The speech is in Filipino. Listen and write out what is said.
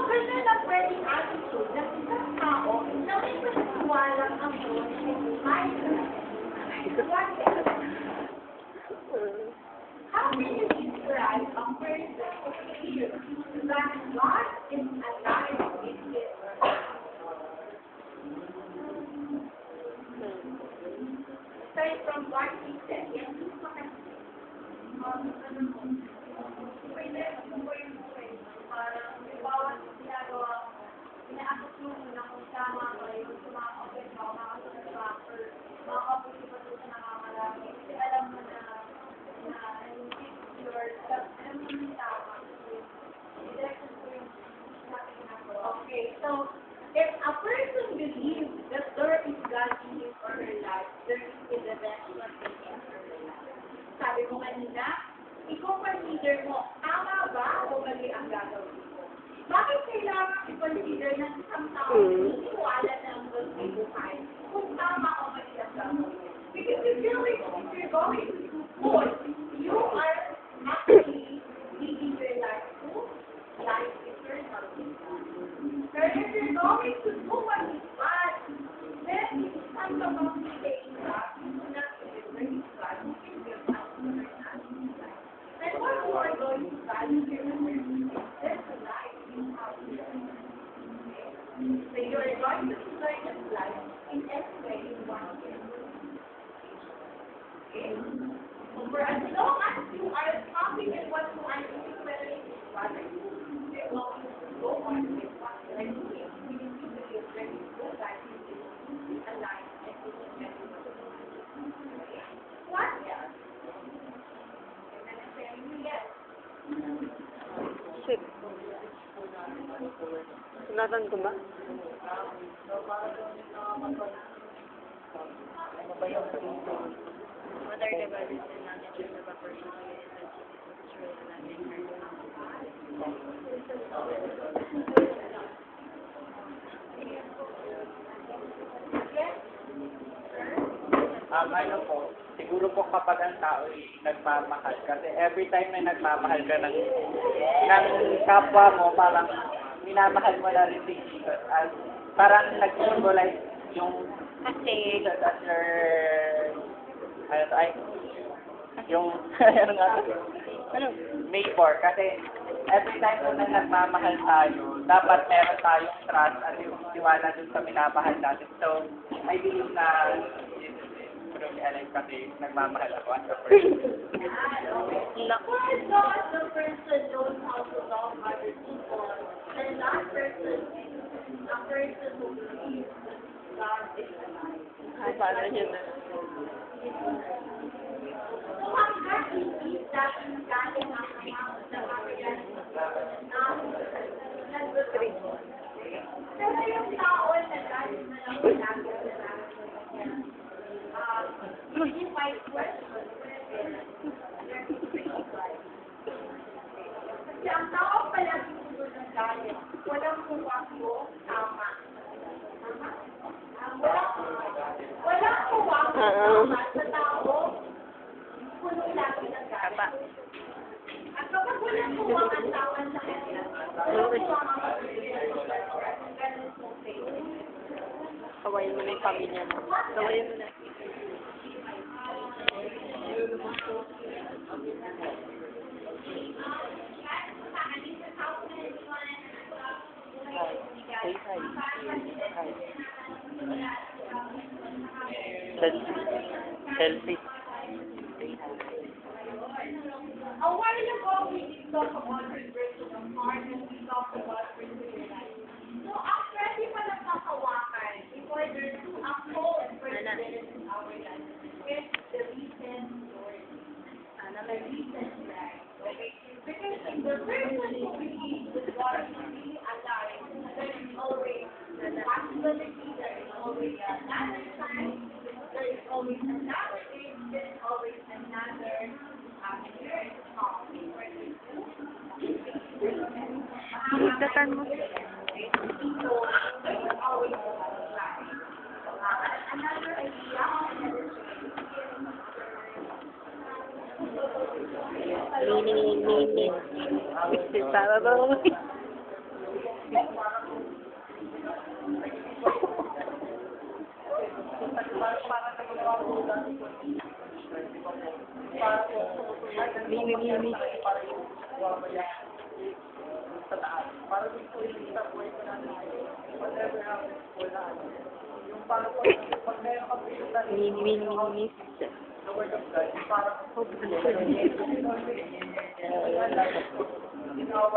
ganun ang pwedeng attitude ng isang tao na may paniniwalang ang Diyos ay minor. What else? How can you describe a person who feels that God is alive in his life? Aside from what he said, yes, pwede po yung parang bawat ginagawa, inaakot mo muna kung tama kayo, sumakapit ka, makakasasama, or makakapit pa doon sa nakakarami. Kasi alam mo na alam mo yung tama. Okay, so if a person believes that there is God in his or her life, there is the direction in his or her life. Sabi mo kanina, i-consider mo, tama ba o mali ang gagawin ko? Bakit kailangan i-consider ng isang tao iniwala na ang Diyos ay buhay kung tama o mali ang gagawin? Because if you're going to put, you are actually leading your life to life eternal. But if you're going to do what is bad, then it's not about saying that you do not believe God, you can give out to your life. And what you are going to value your life, there's a life you have here. So you are going to enjoy this life in any way you want to. Okay? So for as long as you are happy with what you are doing, whether it is bad or good, you're going to go on with what you are doing. You need to believe there is no life in this alive and it is very good. Okay? What else? Yes. Shit. Sunatan ko ba? What are the values and attitudes of a person who is a Ano po, siguro po kapag ang tao ay nagmamahal, kasi every time na nagmamahal ka ng kapwa mo, parang minamahal mo na rin si Jesus. At parang nag-symbolize yung Jesus as your, yung, ano nga, neighbor. Kasi every time po na nagmamahal tayo, dapat meron tayong trust at yung tiwala dun sa minamahal natin. So, I believe na truly alive kasi nagmamahal ako as a person. For as long as the person knows how to love other people, then that person is a person who believes that God is alive. Paano yun na? So, hanggang hindi natin kaya makamahal sa kakayan nag-restrict. Pero yung tao na dahil na lang ginagawa na hindi may question. Kasi ang tao pala susunod ng galit, walang kuwako, tama. Tama? Walang kuwako, tama sa tao, puno lagi ng galit. At kapag walang kuwako ang tao sa kanya, walang kuwako ang ganun mo faith. Kawain mo na yung pamilya mo. Kawain mo na. Selfie. A while ago, we did talk about vibration of heart and we talked about perseverance. So, after di pa nagkakawakan, before there's two unfold perseverance in our life, it's the recent story. The recent life. Okay? Because if the person who believes that God is really alive, there is always a possibility, there is always another time, there is always another age, there is always another Itatarn mo. Meaning. Para ba? Mini. Sa taas. Para dito yung sa buhay ko natin. Whatever happens, wala. Yung para po, pag meron ka pinunta Mini. the word of God, para in our